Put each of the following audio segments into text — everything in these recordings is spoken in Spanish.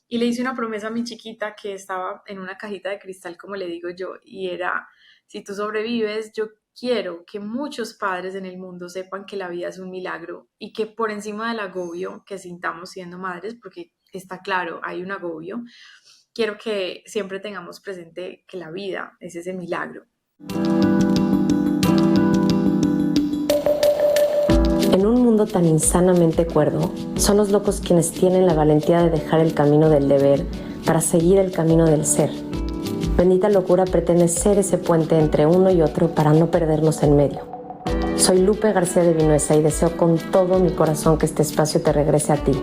Y le hice una promesa a mi chiquita que estaba en una cajita de cristal, como le digo yo, y era, si tú sobrevives, yo quiero que muchos padres en el mundo sepan que la vida es un milagro y que por encima del agobio que sintamos siendo madres, porque está claro, hay un agobio, quiero que siempre tengamos presente que la vida es ese milagro. En un mundo tan insanamente cuerdo, son los locos quienes tienen la valentía de dejar el camino del deber para seguir el camino del ser. Bendita Locura pretende ser ese puente entre uno y otro para no perdernos en medio. Soy Lupe García de Vinuesa y deseo con todo mi corazón que este espacio te regrese a ti,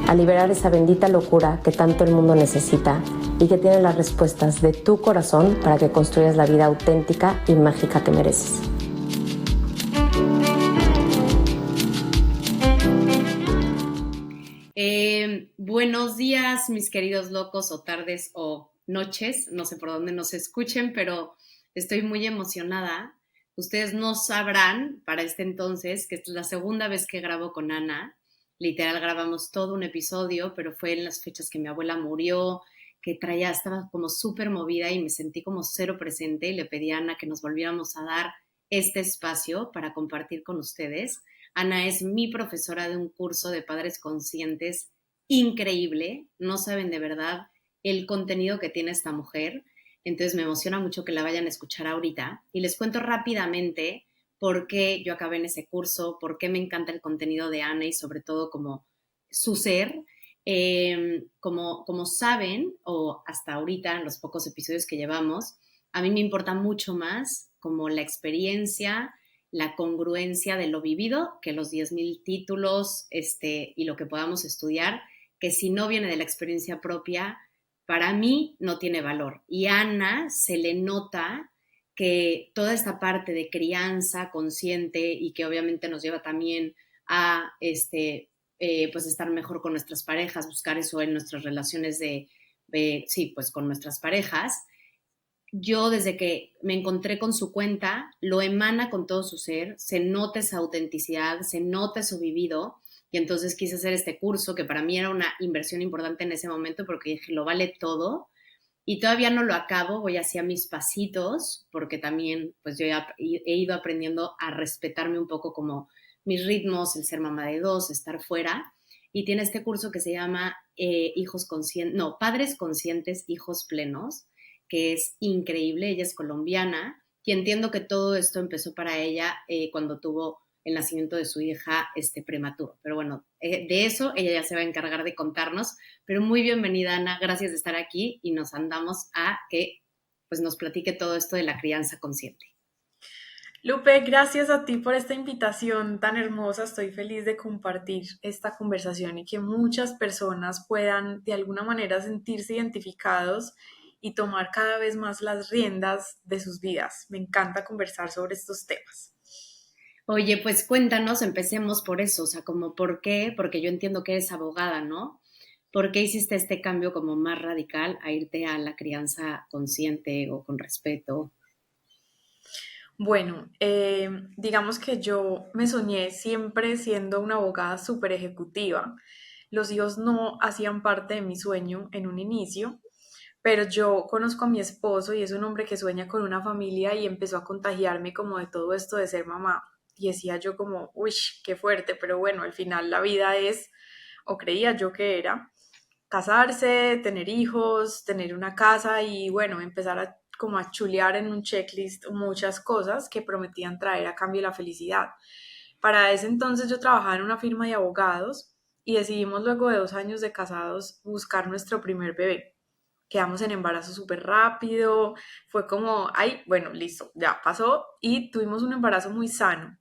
a liberar esa bendita locura que tanto el mundo necesita y que tiene las respuestas de tu corazón para que construyas la vida auténtica y mágica que mereces. Buenos días, mis queridos locos, o tardes o noches, no sé por dónde nos escuchen, pero estoy muy emocionada. Ustedes no sabrán para este entonces que esta es la segunda vez que grabo con Ana. Literal, grabamos todo un episodio, pero fue en las fechas que mi abuela murió, que estaba como súper movida y me sentí como cero presente y le pedí a Ana que nos volviéramos a dar este espacio para compartir con ustedes. Ana es mi profesora de un curso de padres conscientes increíble. No saben de verdad el contenido que tiene esta mujer. Entonces me emociona mucho que la vayan a escuchar ahorita. Y les cuento rápidamente por qué yo acabé en ese curso, por qué me encanta el contenido de Ana y sobre todo como su ser. Como saben, o hasta ahorita en los pocos episodios que llevamos, a mí me importa mucho más como la experiencia, la congruencia de lo vivido, que los 10,000 títulos y lo que podamos estudiar, que si no viene de la experiencia propia, para mí no tiene valor. Y a Ana se le nota que toda esta parte de crianza consciente y que obviamente nos lleva también a pues estar mejor con nuestras parejas, buscar eso en nuestras relaciones sí, pues con nuestras parejas, yo desde que me encontré con su cuenta, lo emana con todo su ser, se nota esa autenticidad, se nota eso vivido, y entonces quise hacer este curso que para mí era una inversión importante en ese momento porque dije, lo vale todo, y todavía no lo acabo, voy hacia mis pasitos, porque también pues yo he ido aprendiendo a respetarme un poco como mis ritmos, el ser mamá de dos, estar fuera, y tiene este curso que se llama Padres Conscientes, Hijos Plenos, que es increíble. Ella es colombiana y entiendo que todo esto empezó para ella cuando tuvo el nacimiento de su hija prematuro. Pero bueno, de eso ella ya se va a encargar de contarnos. Pero muy bienvenida, Ana, gracias de estar aquí y nos andamos a que pues, nos platique todo esto de la crianza consciente. Lupe, gracias a ti por esta invitación tan hermosa. Estoy feliz de compartir esta conversación y que muchas personas puedan de alguna manera sentirse identificados y tomar cada vez más las riendas de sus vidas. Me encanta conversar sobre estos temas. Oye, pues cuéntanos, empecemos por eso, o sea, como por qué, porque yo entiendo que eres abogada, ¿no? ¿Por qué hiciste este cambio como más radical a irte a la crianza consciente o con respeto? Bueno, digamos que yo me soñé siempre siendo una abogada súper ejecutiva. Los hijos no hacían parte de mi sueño en un inicio, pero yo conozco a mi esposo y es un hombre que sueña con una familia y empezó a contagiarme como de todo esto de ser mamá. Y decía yo como, uy, qué fuerte, pero bueno, al final la vida es, o creía yo que era, casarse, tener hijos, tener una casa y bueno, empezar a como a chulear en un checklist muchas cosas que prometían traer a cambio la felicidad. Para ese entonces yo trabajaba en una firma de abogados y decidimos luego de 2 años de casados buscar nuestro primer bebé. Quedamos en embarazo súper rápido, fue como, ay, bueno, listo, ya pasó y tuvimos un embarazo muy sano.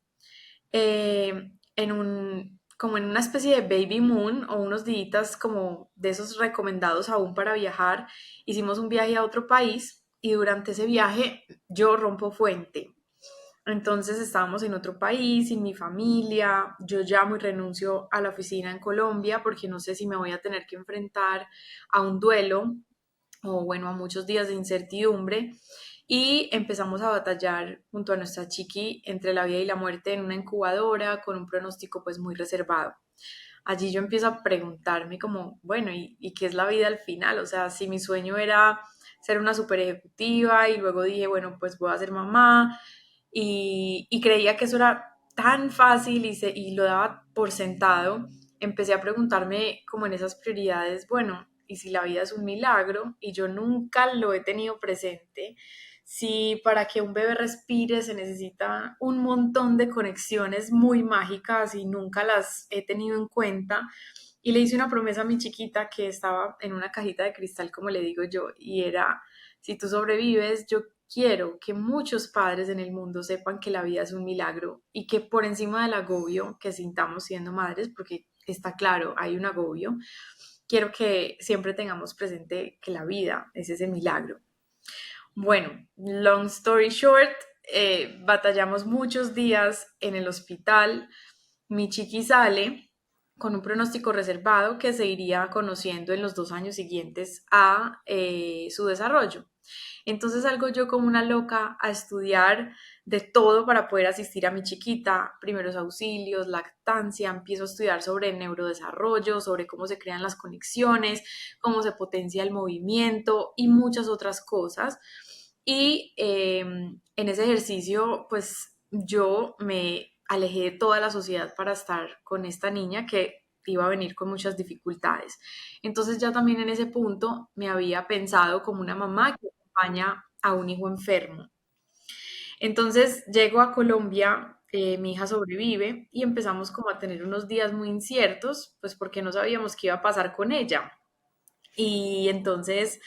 Como en una especie de baby moon o unos días como de esos recomendados aún para viajar, hicimos un viaje a otro país y durante ese viaje yo rompo fuente. Entonces estábamos en otro país, sin mi familia, yo llamo y renuncio a la oficina en Colombia porque no sé si me voy a tener que enfrentar a un duelo o bueno, a muchos días de incertidumbre y empezamos a batallar junto a nuestra chiqui entre la vida y la muerte en una incubadora con un pronóstico pues muy reservado. allí yo empiezo a preguntarme como, bueno, ¿y qué es la vida al final? O sea, si mi sueño era ser una super ejecutiva y luego dije, bueno, pues voy a ser mamá y creía que eso era tan fácil y lo daba por sentado, empecé a preguntarme como en esas prioridades, bueno, ¿y si la vida es un milagro y yo nunca lo he tenido presente? Si para que un bebé respire se necesita un montón de conexiones muy mágicas y nunca las he tenido en cuenta. Y le hice una promesa a mi chiquita que estaba en una cajita de cristal, como le digo yo, y era, si tú sobrevives, yo quiero que muchos padres en el mundo sepan que la vida es un milagro y que por encima del agobio que sintamos siendo madres, porque está claro, hay un agobio, quiero que siempre tengamos presente que la vida es ese milagro. Bueno, long story short, batallamos muchos días en el hospital. Mi chiqui sale con un pronóstico reservado que se iría conociendo en los 2 años siguientes a su desarrollo. Entonces salgo yo como una loca a estudiar de todo para poder asistir a mi chiquita, primeros auxilios, lactancia, empiezo a estudiar sobre neurodesarrollo, sobre cómo se crean las conexiones, cómo se potencia el movimiento y muchas otras cosas. Y en ese ejercicio, pues yo me alejé de toda la sociedad para estar con esta niña que iba a venir con muchas dificultades. Entonces ya también en ese punto me había pensado como una mamá que acompaña a un hijo enfermo. Entonces llego a Colombia, mi hija sobrevive y empezamos como a tener unos días muy inciertos, pues porque no sabíamos qué iba a pasar con ella. Y entonces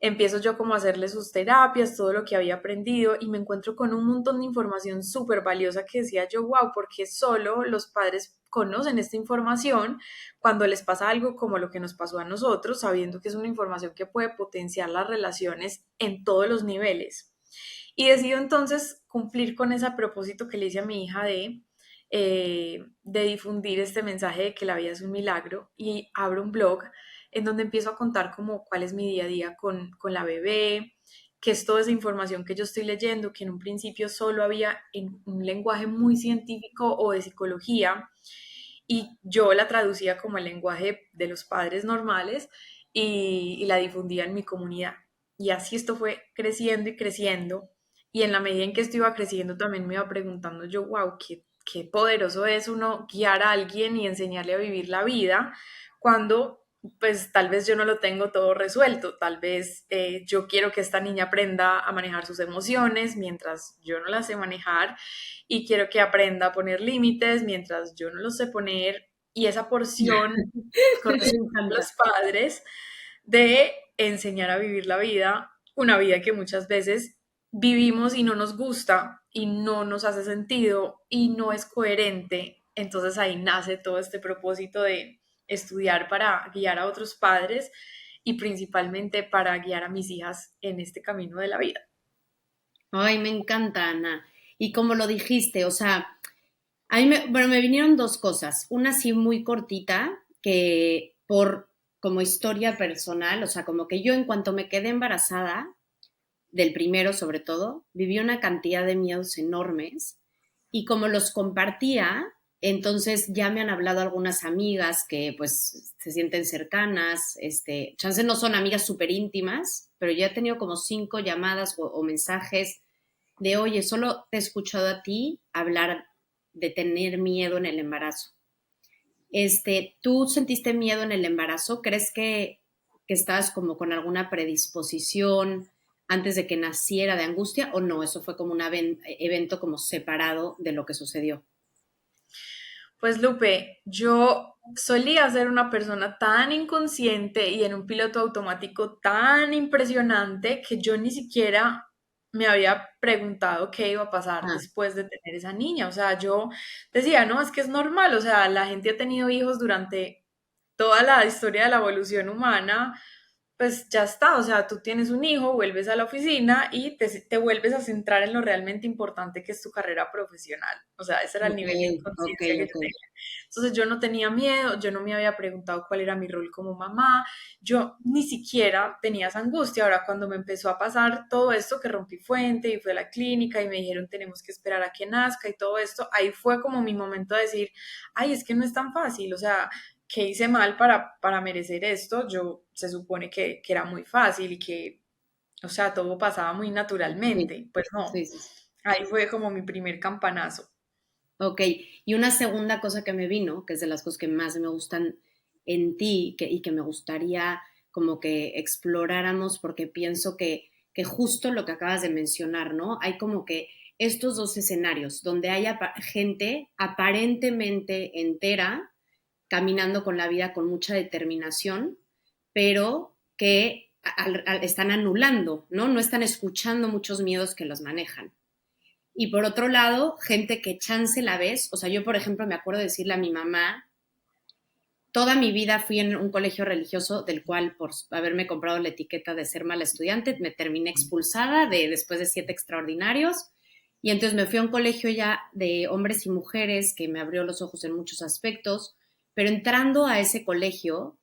empiezo yo como a hacerle sus terapias, todo lo que había aprendido y me encuentro con un montón de información súper valiosa que decía yo, wow, porque solo los padres conocen esta información cuando les pasa algo como lo que nos pasó a nosotros, sabiendo que es una información que puede potenciar las relaciones en todos los niveles. Y decido entonces cumplir con ese propósito que le hice a mi hija de difundir este mensaje de que la vida es un milagro y abro un blog en donde empiezo a contar como cuál es mi día a día con la bebé, qué es toda esa información que yo estoy leyendo, que en un principio solo había en un lenguaje muy científico o de psicología, y yo la traducía como el lenguaje de los padres normales y la difundía en mi comunidad. Y así esto fue creciendo y creciendo. Y en la medida en que esto iba creciendo, también me iba preguntando yo, wow, qué poderoso es uno guiar a alguien y enseñarle a vivir la vida cuando pues tal vez yo no lo tengo todo resuelto, tal vez yo quiero que esta niña aprenda a manejar sus emociones mientras yo no las sé manejar y quiero que aprenda a poner límites mientras yo no los sé poner y esa porción Me corresponde a los encanta. padres de enseñar a vivir la vida, una vida que muchas veces vivimos y no nos gusta y no nos hace sentido y no es coherente. Entonces ahí nace todo este propósito de estudiar para guiar a otros padres y principalmente para guiar a mis hijas en este camino de la vida. Ay, me encanta, Ana. Y como lo dijiste, o sea, a mí bueno, me vinieron dos cosas. Una sí muy cortita, que por como historia personal, o sea, como que yo en cuanto me quedé embarazada, del primero sobre todo, viví una cantidad de miedos enormes y como los compartía, entonces ya me han hablado algunas amigas que pues se sienten cercanas, chance no son amigas súper íntimas, pero ya he tenido como 5 llamadas o mensajes de, oye, solo te he escuchado a ti hablar de tener miedo en el embarazo. ¿Tú sentiste miedo en el embarazo? ¿Crees que estabas como con alguna predisposición antes de que naciera de angustia o no? Eso fue como un evento como separado de lo que sucedió. Pues Lupe, yo solía ser una persona tan inconsciente y en un piloto automático tan impresionante que yo ni siquiera me había preguntado qué iba a pasar Ah, después de tener esa niña. O sea, yo decía, no, es que es normal. O sea, la gente ha tenido hijos durante toda la historia de la evolución humana pues ya está, o sea, tú tienes un hijo, vuelves a la oficina y te vuelves a centrar en lo realmente importante que es tu carrera profesional. O sea, ese era el Ok, nivel de ok, inconsciencia que yo ok. tenía. Entonces yo no tenía miedo, yo no me había preguntado cuál era mi rol como mamá, yo ni siquiera tenía esa angustia. Ahora, cuando me empezó a pasar todo esto, que rompí fuente y fui a la clínica y me dijeron tenemos que esperar a que nazca y todo esto, ahí fue como mi momento de decir, ay, es que no es tan fácil, o sea, ¿qué hice mal para merecer esto? Yo se supone que era muy fácil y que, o sea, todo pasaba muy Sí, naturalmente. Pues sí, no, sí, sí. ahí fue como mi primer campanazo. Ok, y una segunda cosa que me vino, que es de las cosas que más me gustan en ti y que me gustaría como que exploráramos, porque pienso que justo lo que acabas de mencionar, ¿no? Hay como que estos dos escenarios, donde hay gente aparentemente entera, caminando con la vida con mucha determinación, pero que están anulando, ¿no? No están escuchando muchos miedos que los manejan. Y por otro lado, gente que chance la ves. O sea, yo, por ejemplo, me acuerdo de decirle a mi mamá, toda mi vida fui en un colegio religioso del cual, por haberme comprado la etiqueta de ser mala estudiante, me terminé expulsada después de 7 extraordinarios. Y entonces me fui a un colegio ya de hombres y mujeres que me abrió los ojos en muchos aspectos. Pero entrando a ese colegio,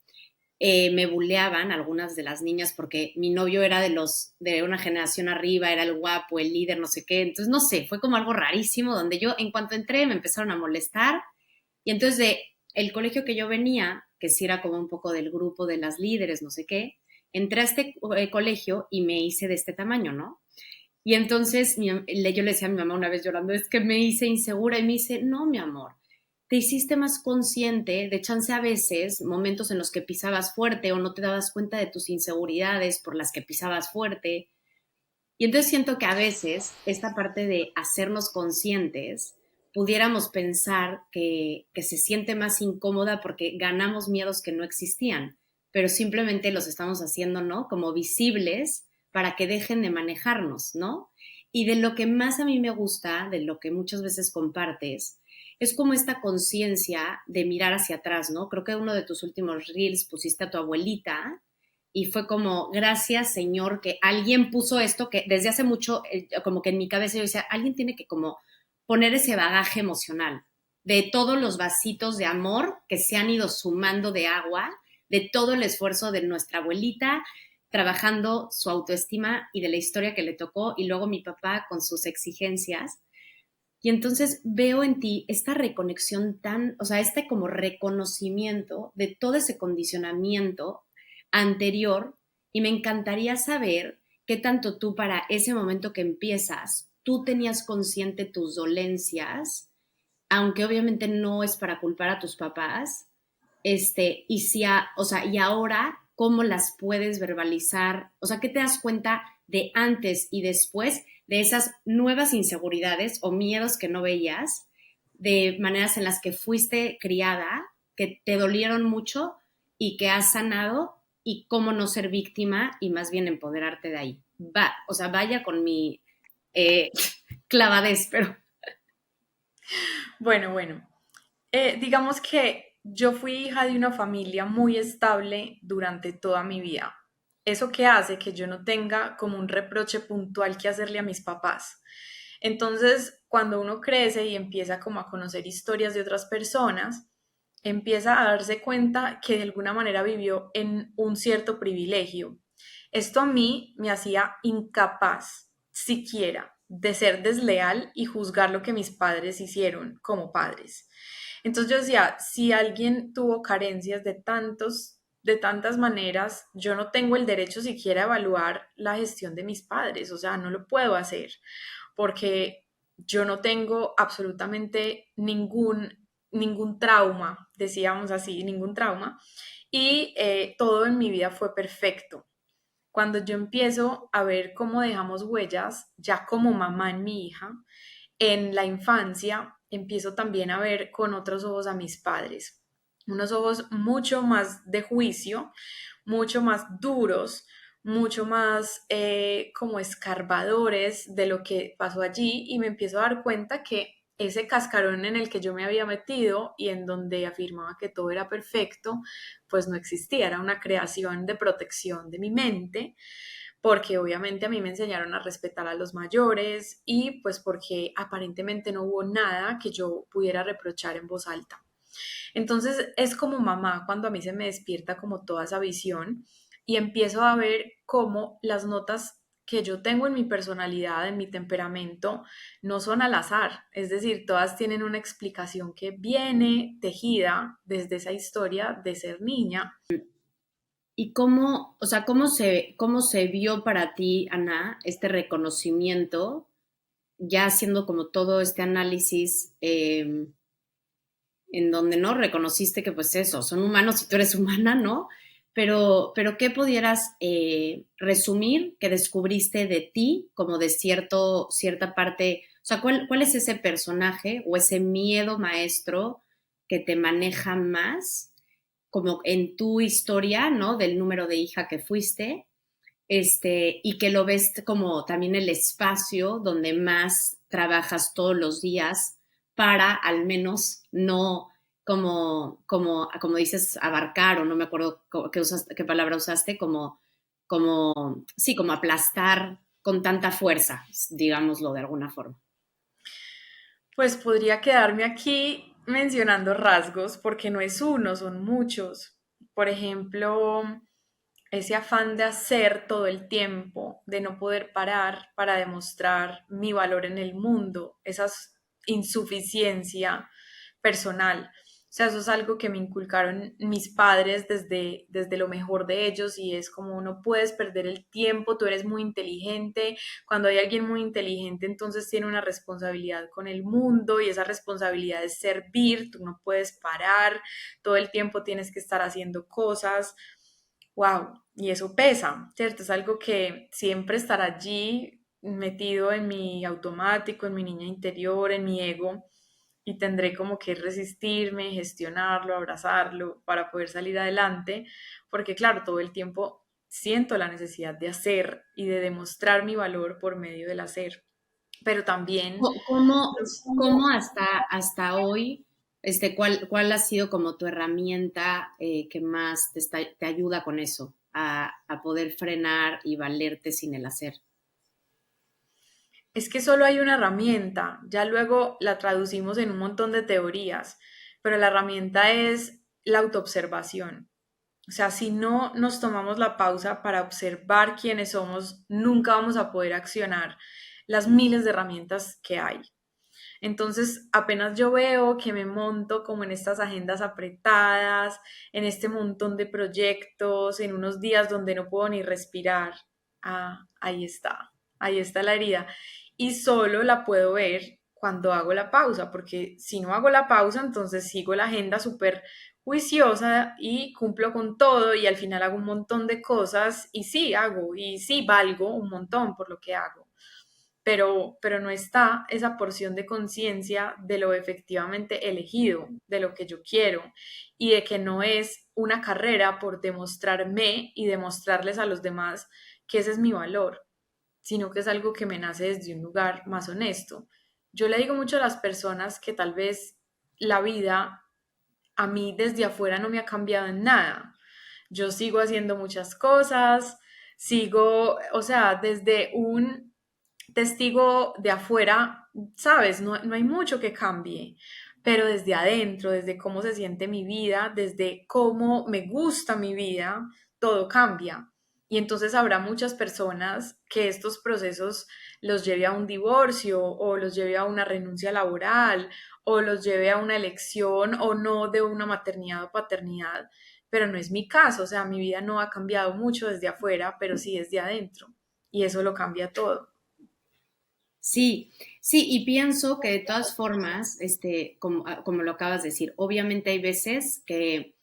me buleaban algunas de las niñas porque mi novio era de una generación arriba, era el guapo, el líder, no sé qué. Entonces, no sé, fue como algo rarísimo donde yo, en cuanto entré, me empezaron a molestar. Y entonces, el colegio que yo venía, que sí era como un poco del grupo de las líderes, no sé qué, entré a este colegio y me hice de este tamaño, ¿no? Y entonces yo le decía a mi mamá una vez llorando, es que me hice insegura y me dice, no, mi amor, te hiciste más consciente de chance a veces, momentos en los que pisabas fuerte o no te dabas cuenta de tus inseguridades por las que pisabas fuerte. Y entonces siento que a veces esta parte de hacernos conscientes, pudiéramos pensar que se siente más incómoda porque ganamos miedos que no existían, pero simplemente los estamos haciendo, ¿no? Como visibles para que dejen de manejarnos, ¿no? Y de lo que más a mí me gusta, de lo que muchas veces compartes, es como esta conciencia de mirar hacia atrás, ¿no? Creo que uno de tus últimos reels pusiste a tu abuelita y fue como, gracias Señor, que alguien puso esto, que desde hace mucho, como que en mi cabeza yo decía, alguien tiene que como poner ese bagaje emocional de todos los vasitos de amor que se han ido sumando de agua, de todo el esfuerzo de nuestra abuelita trabajando su autoestima y de la historia que le tocó, y luego mi papá con sus exigencias. Y entonces veo en ti esta reconexión tan, o sea, este como reconocimiento de todo ese condicionamiento anterior, y me encantaría saber qué tanto tú para ese momento que empiezas, tú tenías consciente tus dolencias, aunque obviamente no es para culpar a tus papás, y si o sea, y ahora cómo las puedes verbalizar, o sea, ¿qué te das cuenta de antes y después de esas nuevas inseguridades o miedos que no veías, de maneras en las que fuiste criada, que te dolieron mucho y que has sanado, y cómo no ser víctima y más bien empoderarte de ahí? Va, o sea, vaya con mi eh, clavadez, pero Bueno, digamos que yo fui hija de una familia muy estable durante toda mi vida. Eso que hace que yo no tenga como un reproche puntual que hacerle a mis papás. Entonces, cuando uno crece y empieza como a conocer historias de otras personas, empieza a darse cuenta que de alguna manera vivió en un cierto privilegio. Esto a mí me hacía incapaz siquiera de ser desleal y juzgar lo que mis padres hicieron como padres. Entonces yo decía, si alguien tuvo carencias de tantas maneras, yo no tengo el derecho siquiera a evaluar la gestión de mis padres, o sea, no lo puedo hacer, porque yo no tengo absolutamente ningún trauma, decíamos así, ningún trauma, y todo en mi vida fue perfecto. Cuando yo empiezo a ver cómo dejamos huellas, ya como mamá en mi hija, en la infancia, empiezo también a ver con otros ojos a mis padres, unos ojos mucho más de juicio, mucho más duros, mucho más como escarbadores de lo que pasó allí, y me empiezo a dar cuenta que ese cascarón en el que yo me había metido y en donde afirmaba que todo era perfecto, pues no existía, era una creación de protección de mi mente, porque obviamente a mí me enseñaron a respetar a los mayores y pues porque aparentemente no hubo nada que yo pudiera reprochar en voz alta. Entonces es como mamá cuando a mí se me despierta como toda esa visión y empiezo a ver cómo las notas que yo tengo en mi personalidad, en mi temperamento, no son al azar. Es decir, todas tienen una explicación que viene tejida desde esa historia de ser niña. ¿Y cómo, o sea, cómo se vio para ti, Ana, este reconocimiento, ya haciendo como todo este análisis en donde no reconociste que pues eso, son humanos y tú eres humana, ¿no? Pero ¿qué pudieras resumir que descubriste de ti como de cierta parte? O sea, ¿cuál es ese personaje o ese miedo maestro que te maneja más como en tu historia, ¿no? Del número de hija que fuiste, y que lo ves como también el espacio donde más trabajas todos los días para al menos no como dices, abarcar, o no me acuerdo qué palabra usaste, sí, como aplastar con tanta fuerza, digámoslo de alguna forma. Pues podría quedarme aquí mencionando rasgos porque no es uno, son muchos. Por ejemplo, ese afán de hacer todo el tiempo, de no poder parar para demostrar mi valor en el mundo, esa insuficiencia personal. O sea, eso es algo que me inculcaron mis padres desde lo mejor de ellos y es como no puedes perder el tiempo, tú eres muy inteligente. Cuando hay alguien muy inteligente, entonces tiene una responsabilidad con el mundo y esa responsabilidad es servir, tú no puedes parar, todo el tiempo tienes que estar haciendo cosas. Wow, y eso pesa, ¿cierto? Es algo que siempre estará allí metido en mi automático, en mi niña interior, en mi ego, y tendré como que resistirme, gestionarlo, abrazarlo para poder salir adelante, porque claro, todo el tiempo siento la necesidad de hacer y de demostrar mi valor por medio del hacer, pero también ¿Cómo hasta hoy, cuál ha sido como tu herramienta que más te ayuda con eso, a poder frenar y valerte sin el hacer? es que solo hay una herramienta, ya luego la traducimos en un montón de teorías, pero la herramienta es la autoobservación. O sea, si no nos tomamos la pausa para observar quiénes somos, nunca vamos a poder accionar las miles de herramientas que hay. Entonces, apenas yo veo que me monto como en estas agendas apretadas, en este montón de proyectos, en unos días donde no puedo ni respirar, ahí está la herida. Y solo la puedo ver cuando hago la pausa, porque si no hago la pausa, entonces sigo la agenda súper juiciosa y cumplo con todo y al final hago un montón de cosas y sí hago y sí valgo un montón por lo que hago, pero no está esa porción de conciencia de lo efectivamente elegido, de lo que yo quiero y de que no es una carrera por demostrarme y demostrarles a los demás que ese es mi valor, sino que es algo que me nace desde un lugar más honesto. Yo le digo mucho a las personas que tal vez la vida a mí desde afuera no me ha cambiado en nada. Yo sigo haciendo muchas cosas, sigo, o sea, desde un testigo de afuera, sabes, no hay mucho que cambie, pero desde adentro, desde cómo se siente mi vida, desde cómo me gusta mi vida, todo cambia. Y entonces habrá muchas personas que estos procesos los lleve a un divorcio o los lleve a una renuncia laboral o los lleve a una elección o no de una maternidad o paternidad, pero no es mi caso, o sea, mi vida no ha cambiado mucho desde afuera, pero sí desde adentro y eso lo cambia todo. Sí, sí, y pienso que de todas formas, como lo acabas de decir, obviamente hay veces que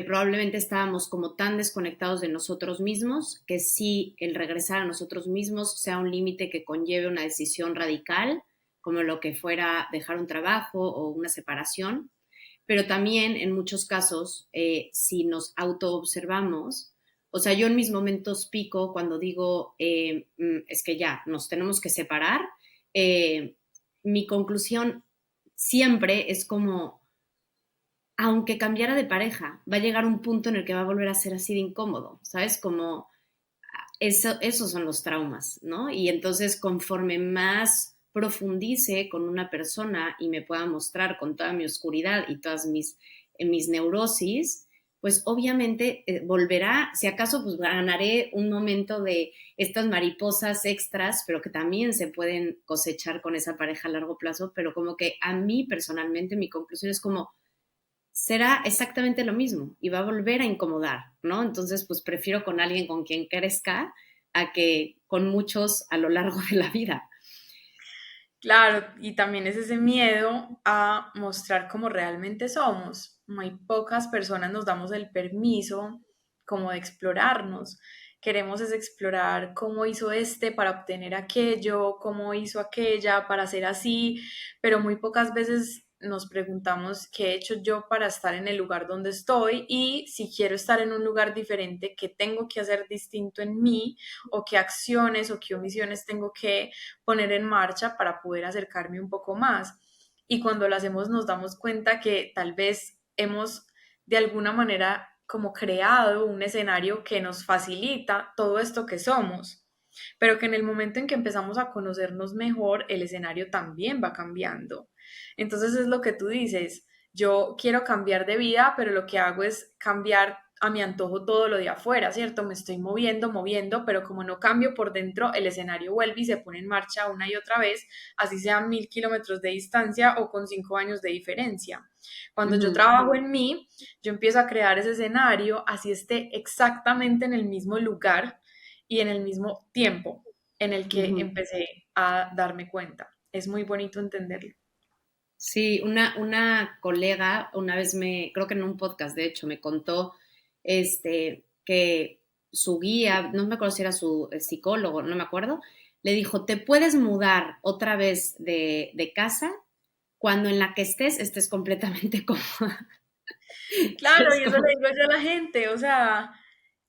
probablemente estábamos como tan desconectados de nosotros mismos que sí el regresar a nosotros mismos sea un límite que conlleve una decisión radical, como lo que fuera dejar un trabajo o una separación, pero también en muchos casos, si nos autoobservamos, o sea, yo en mis momentos pico cuando digo, es que ya nos tenemos que separar, eh, mi conclusión siempre es como, aunque cambiara de pareja, va a llegar un punto en el que va a volver a ser así de incómodo, ¿sabes? Como esos son los traumas, ¿no? Y entonces conforme más profundice con una persona y me pueda mostrar con toda mi oscuridad y todas mis neurosis, pues obviamente volverá, si acaso pues ganaré un momento de estas mariposas extras, pero que también se pueden cosechar con esa pareja a largo plazo, pero como que a mí personalmente mi conclusión es como, será exactamente lo mismo y va a volver a incomodar, ¿no? Entonces, pues prefiero con alguien con quien crezca a que con muchos a lo largo de la vida. Claro, y también es ese miedo a mostrar cómo realmente somos. Muy pocas personas nos damos el permiso como de explorarnos. Queremos es explorar cómo hizo este para obtener aquello, cómo hizo aquella para ser así, pero muy pocas veces nos preguntamos qué he hecho yo para estar en el lugar donde estoy y si quiero estar en un lugar diferente, qué tengo que hacer distinto en mí o qué acciones o qué omisiones tengo que poner en marcha para poder acercarme un poco más. Y cuando lo hacemos nos damos cuenta que tal vez hemos de alguna manera como creado un escenario que nos facilita todo esto que somos, pero que en el momento en que empezamos a conocernos mejor, el escenario también va cambiando. Entonces es lo que tú dices, yo quiero cambiar de vida, pero lo que hago es cambiar a mi antojo todo lo de afuera, ¿cierto? Me estoy moviendo, moviendo, pero como no cambio por dentro, el escenario vuelve y se pone en marcha una y otra vez, así sean 1000 kilómetros de distancia o con 5 años de diferencia. Cuando yo Ujú, trabajo en mí, yo empiezo a crear ese escenario, así esté exactamente en el mismo lugar y en el mismo tiempo en el que ujú. empecé a darme cuenta. Es muy bonito entenderlo. Sí, una colega una vez creo que en un podcast de hecho, me contó que su guía, no me acuerdo si era su psicólogo, no me acuerdo, le dijo, te puedes mudar otra vez de casa cuando en la que estés completamente cómoda. Claro, Es y eso le como, digo yo a la gente, o sea,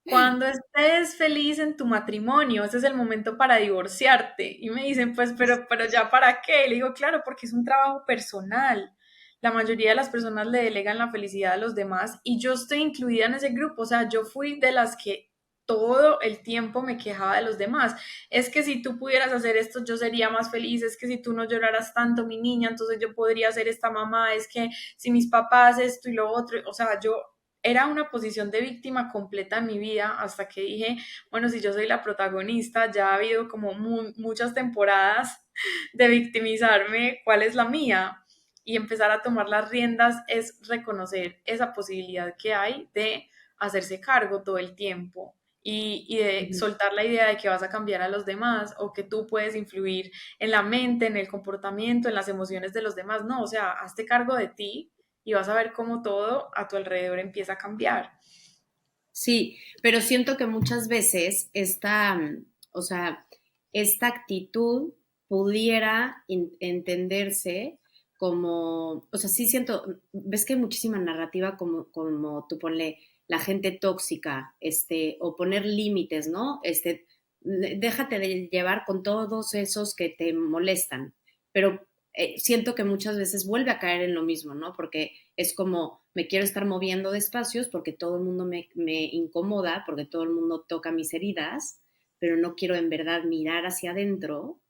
cuando estés feliz en tu matrimonio, ese es el momento para divorciarte. Y me dicen, pues, pero ya para qué. Le digo, claro, porque es un trabajo personal. La mayoría de las personas le delegan la felicidad a los demás y yo estoy incluida en ese grupo. O sea, yo fui de las que todo el tiempo me quejaba de los demás. Es que si tú pudieras hacer esto, yo sería más feliz. Es que si tú no lloraras tanto, mi niña, entonces yo podría ser esta mamá. Es que si mis papás esto y lo otro. O sea, yo era una posición de víctima completa en mi vida hasta que dije, bueno, si yo soy la protagonista, ya ha habido como muchas temporadas de victimizarme, ¿cuál es la mía? Y empezar a tomar las riendas es reconocer esa posibilidad que hay de hacerse cargo todo el tiempo y de ujú. soltar la idea de que vas a cambiar a los demás o que tú puedes influir en la mente, en el comportamiento, en las emociones de los demás. No, o sea, hazte cargo de ti y vas a ver cómo todo a tu alrededor empieza a cambiar. Sí, pero siento que muchas veces o sea, esta actitud pudiera entenderse como, o sea, sí siento, ves que hay muchísima narrativa como tú ponle la gente tóxica, o poner límites, ¿no? Déjate de llevar con todos esos que te molestan, pero siento que muchas veces vuelve a caer en lo mismo, ¿no? Porque es como, me quiero estar moviendo de espacios porque todo el mundo me incomoda, porque todo el mundo toca mis heridas, pero no quiero en verdad mirar hacia adentro.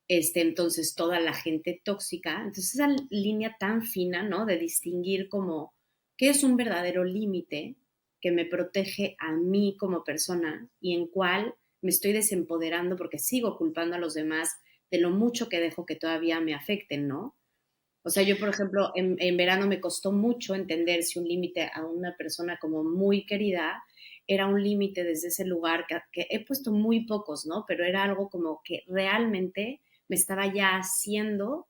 Entonces toda la gente tóxica, entonces esa línea tan fina, ¿no? De distinguir como qué es un verdadero límite que me protege a mí como persona y en cuál me estoy desempoderando porque sigo culpando a los demás de lo mucho que dejo que todavía me afecten, ¿no? O sea, yo, por ejemplo, en verano me costó mucho entender si un límite a una persona como muy querida era un límite desde ese lugar, que he puesto muy pocos, ¿no? Pero era algo como que realmente me estaba ya haciendo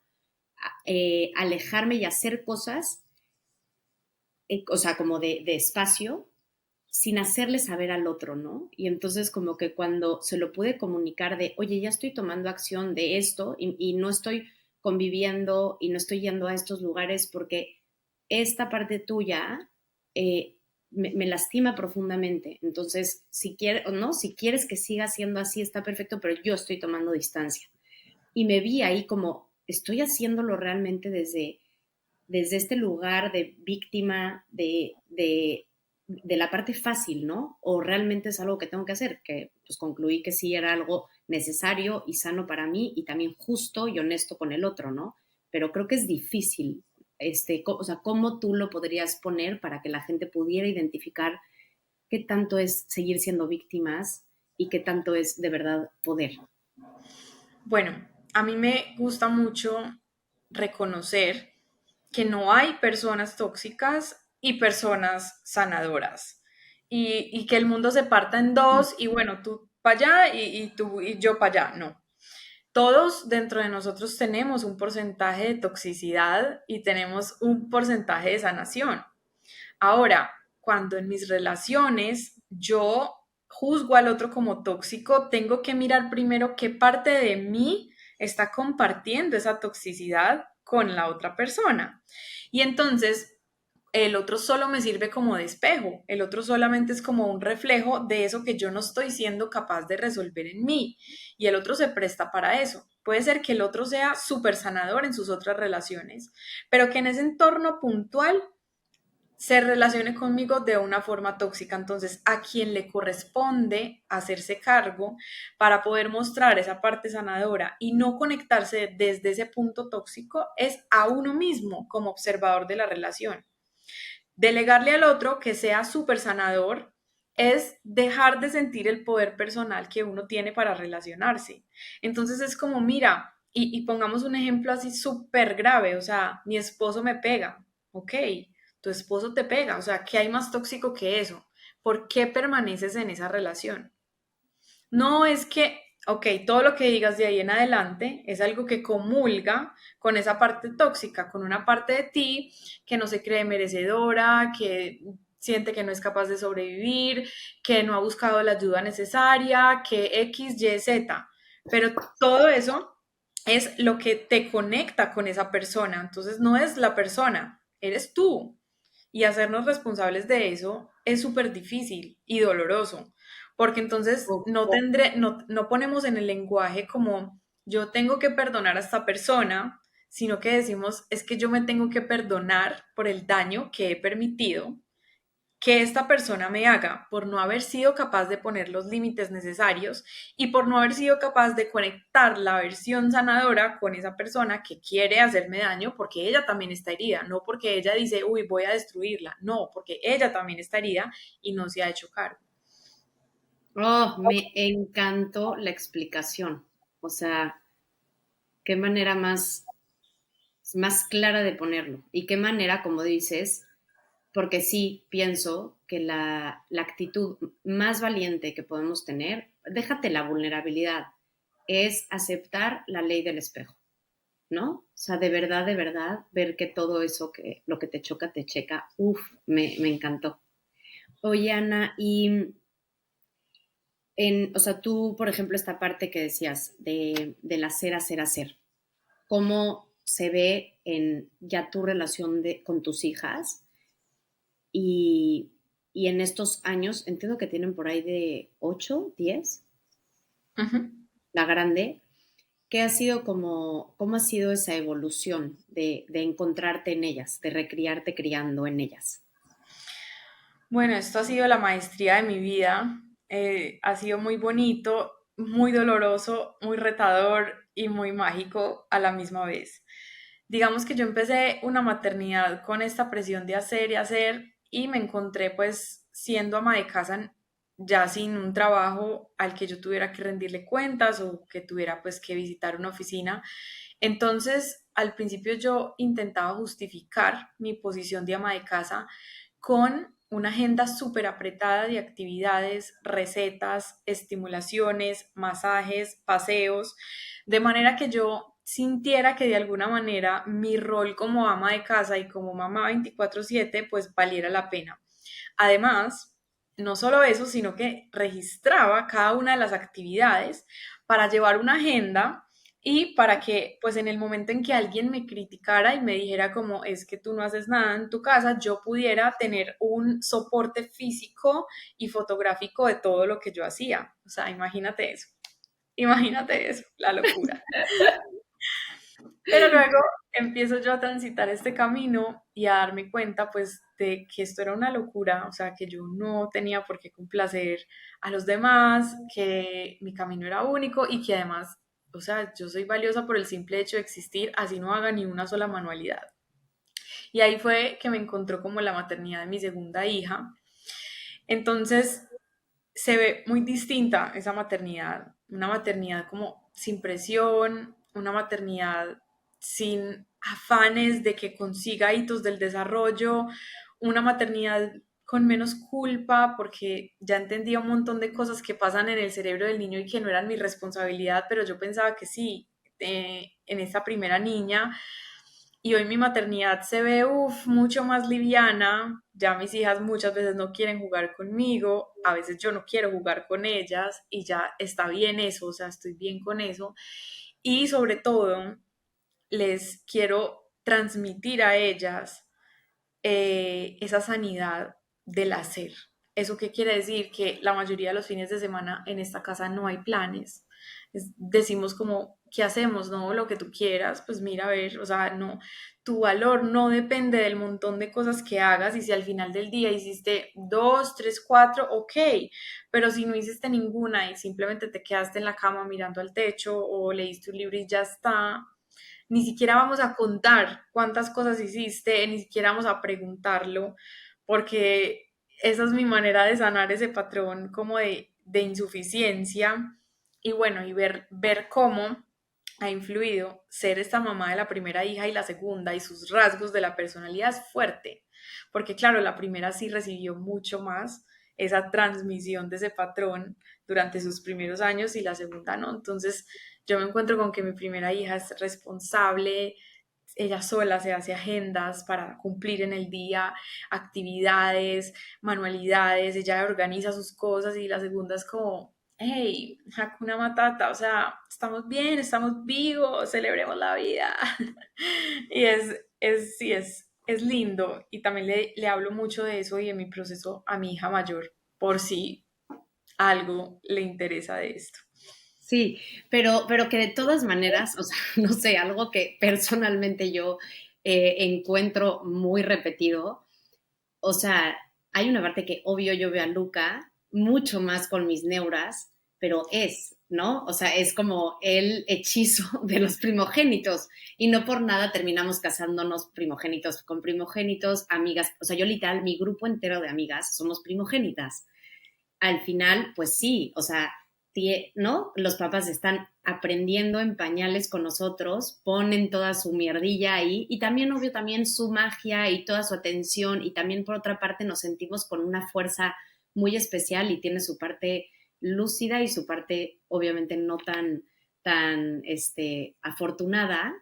alejarme y hacer cosas, o sea, como de espacio, sin hacerle saber al otro, ¿no? Y entonces como que cuando se lo pude comunicar de, oye, ya estoy tomando acción de esto y no estoy conviviendo y no estoy yendo a estos lugares porque esta parte tuya me lastima profundamente. Entonces, si quieres o no, si quieres que siga siendo así, está perfecto, pero yo estoy tomando distancia. Y me vi ahí como, estoy haciéndolo realmente desde desde este lugar de víctima, de la parte fácil, ¿no? O realmente es algo que tengo que hacer, que pues concluí que sí era algo necesario y sano para mí y también justo y honesto con el otro, ¿no? Pero creo que es difícil, o sea, cómo tú lo podrías poner para que la gente pudiera identificar qué tanto es seguir siendo víctimas y qué tanto es de verdad poder. Bueno, a mí me gusta mucho reconocer que no hay personas tóxicas y personas sanadoras. Y que el mundo se parta en dos y bueno, tú para allá y tú y yo para allá. No. Todos dentro de nosotros tenemos un porcentaje de toxicidad y tenemos un porcentaje de sanación. Ahora, cuando en mis relaciones yo juzgo al otro como tóxico, tengo que mirar primero qué parte de mí está compartiendo esa toxicidad con la otra persona. Y entonces el otro solo me sirve como de espejo, el otro solamente es como un reflejo de eso que yo no estoy siendo capaz de resolver en mí y el otro se presta para eso. Puede ser que el otro sea súper sanador en sus otras relaciones, pero que en ese entorno puntual se relacione conmigo de una forma tóxica. Entonces, a quien le corresponde hacerse cargo para poder mostrar esa parte sanadora y no conectarse desde ese punto tóxico es a uno mismo como observador de la relación. Delegarle al otro que sea súper sanador es dejar de sentir el poder personal que uno tiene para relacionarse. Entonces es como, mira, y pongamos un ejemplo así súper grave, o sea, mi esposo me pega, ok, tu esposo te pega, o sea, ¿qué hay más tóxico que eso? ¿Por qué permaneces en esa relación? No es que, ok, todo lo que digas de ahí en adelante es algo que comulga con esa parte tóxica, con una parte de ti que no se cree merecedora, que siente que no es capaz de sobrevivir, que no ha buscado la ayuda necesaria, que X, Y, Z. Pero todo eso es lo que te conecta con esa persona. Entonces no es la persona, eres tú. Y hacernos responsables de eso es súper difícil y doloroso, porque entonces no ponemos en el lenguaje como yo tengo que perdonar a esta persona, sino que decimos es que yo me tengo que perdonar por el daño que he permitido que esta persona me haga por no haber sido capaz de poner los límites necesarios y por no haber sido capaz de conectar la versión sanadora con esa persona que quiere hacerme daño porque ella también está herida, no porque ella dice, uy, voy a destruirla, no, porque ella también está herida y no se ha hecho cargo. Oh, me encantó la explicación. O sea, qué manera más clara de ponerlo. Y qué manera, como dices, porque sí pienso que la actitud más valiente que podemos tener, déjate la vulnerabilidad, es aceptar la ley del espejo, ¿no? O sea, de verdad, ver que todo eso, que lo que te choca, te checa, uff, me encantó. Oye, Ana, y o sea, tú, por ejemplo, esta parte que decías del hacer, hacer, hacer, ¿cómo se ve en ya tu relación con tus hijas? Y, y en estos años, entiendo que tienen por ahí de 8 10 Ujú. la grande, ¿qué ha sido cómo ha sido esa evolución de encontrarte en ellas, de recriarte criando en ellas? Bueno, esto ha sido la maestría de mi vida. Ha sido muy bonito, muy doloroso, muy retador y muy mágico a la misma vez. Digamos que yo empecé una maternidad con esta presión de hacer y hacer y me encontré pues siendo ama de casa ya sin un trabajo al que yo tuviera que rendirle cuentas o que tuviera pues que visitar una oficina. Entonces, al principio yo intentaba justificar mi posición de ama de casa con una agenda súper apretada de actividades, recetas, estimulaciones, masajes, paseos, de manera que yo sintiera que de alguna manera mi rol como ama de casa y como mamá 24/7 pues valiera la pena. Además, no solo eso, sino que registraba cada una de las actividades para llevar una agenda y para que, pues en el momento en que alguien me criticara y me dijera como es que tú no haces nada en tu casa, yo pudiera tener un soporte físico y fotográfico de todo lo que yo hacía. O sea, imagínate eso, la locura. Pero luego empiezo yo a transitar este camino y a darme cuenta pues de que esto era una locura, o sea, que yo no tenía por qué complacer a los demás, que mi camino era único y que además, o sea, yo soy valiosa por el simple hecho de existir, así no haga ni una sola manualidad. Y ahí fue que me encontró como la maternidad de mi segunda hija. Entonces, se ve muy distinta esa maternidad, una maternidad como sin presión, una maternidad sin afanes de que consiga hitos del desarrollo, una maternidad con menos culpa porque ya entendía un montón de cosas que pasan en el cerebro del niño y que no eran mi responsabilidad, pero yo pensaba que sí, en esta primera niña y hoy mi maternidad se ve, mucho más liviana. Ya mis hijas muchas veces no quieren jugar conmigo, a veces yo no quiero jugar con ellas y ya está bien eso, o sea, estoy bien con eso. Y sobre todo, les quiero transmitir a ellas esa sanidad del hacer. ¿Eso qué quiere decir? Que la mayoría de los fines de semana en esta casa no hay planes. Decimos como, ¿qué hacemos? No, lo que tú quieras, pues mira, a ver, o sea, no, tu valor no depende del montón de cosas que hagas y si al final del día hiciste dos, tres, cuatro, ok, pero si no hiciste ninguna y simplemente te quedaste en la cama mirando al techo o leíste un libro y ya está, ni siquiera vamos a contar cuántas cosas hiciste, ni siquiera vamos a preguntarlo, porque esa es mi manera de sanar ese patrón como de insuficiencia y bueno, y ver cómo ha influido ser esta mamá de la primera hija y la segunda y sus rasgos de la personalidad es fuerte, porque claro, la primera sí recibió mucho más esa transmisión de ese patrón durante sus primeros años y la segunda no. Entonces, yo me encuentro con que mi primera hija es responsable, ella sola se hace agendas para cumplir en el día, actividades, manualidades, ella organiza sus cosas y la segunda es como, hey, Hakuna Matata, o sea, estamos bien, estamos vivos, celebremos la vida. Y sí, es lindo y también le hablo mucho de eso y de mi proceso a mi hija mayor, por si algo le interesa de esto. Sí, pero que de todas maneras, o sea, no sé, algo que personalmente yo encuentro muy repetido, o sea, hay una parte que obvio yo veo a Luca mucho más con mis neuras, pero ¿no? O sea, es como el hechizo de los primogénitos y no por nada terminamos casándonos primogénitos con primogénitos, amigas, o sea, yo literal, mi grupo entero de amigas somos primogénitas. Al final, pues sí, o sea, ¿no? Los papás están aprendiendo en pañales con nosotros, ponen toda su mierdilla ahí y también, obvio, también su magia y toda su atención y también por otra parte nos sentimos con una fuerza muy especial y tiene su parte lúcida y su parte, obviamente, no tan afortunada,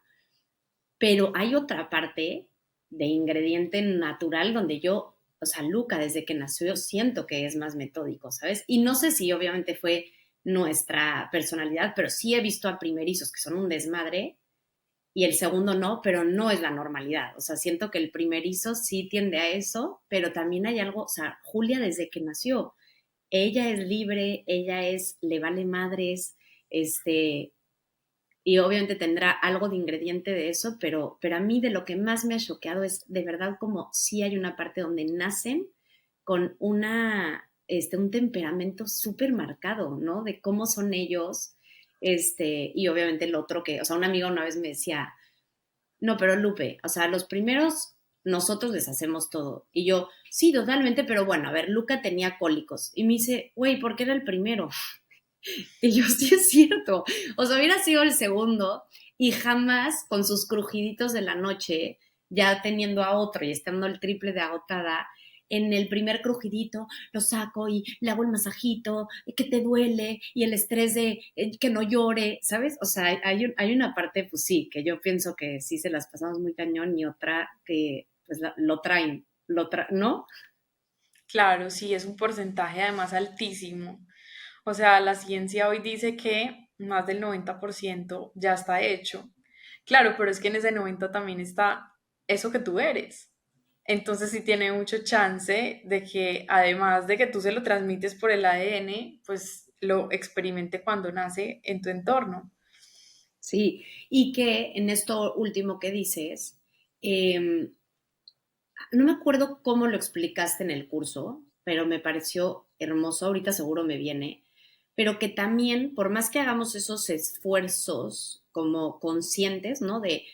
pero hay otra parte de ingrediente natural donde yo, o sea, Luca desde que nació siento que es más metódico, ¿sabes? Y no sé si obviamente fue nuestra personalidad, pero sí he visto a primerizos que son un desmadre y el segundo no, pero no es la normalidad. O sea, siento que el primerizo sí tiende a eso, pero también hay algo, o sea, Julia desde que nació, ella es libre, le vale madres, y obviamente tendrá algo de ingrediente de eso, pero a mí de lo que más me ha choqueado es de verdad como si hay una parte donde nacen con un temperamento súper marcado, ¿no? De cómo son ellos, y obviamente el otro que, o sea, una amiga una vez me decía, no, pero Lupe, o sea, los primeros nosotros les hacemos todo. Y yo, sí, totalmente, pero bueno, a ver, Luca tenía cólicos. Y me dice, güey, ¿por qué era el primero? Y yo, sí es cierto. O sea, hubiera sido el segundo y jamás con sus crujiditos de la noche, ya teniendo a otro y estando el triple de agotada, en el primer crujidito lo saco y le hago el masajito, que te duele y el estrés de que no llore, ¿sabes? O sea, hay una parte, pues sí, que yo pienso que sí se las pasamos muy cañón y otra que pues lo traen, ¿no? Claro, sí, es un porcentaje además altísimo. O sea, la ciencia hoy dice que más del 90% ya está hecho. Claro, pero es que en ese 90 también está eso que tú eres. Entonces sí tiene mucho chance de que además de que tú se lo transmites por el ADN, pues lo experimente cuando nace en tu entorno. Sí, y que en esto último que dices, em, no me acuerdo cómo lo explicaste en el curso, pero me pareció hermoso, ahorita seguro me viene, pero que también, por más que hagamos esos esfuerzos como conscientes, ¿no? De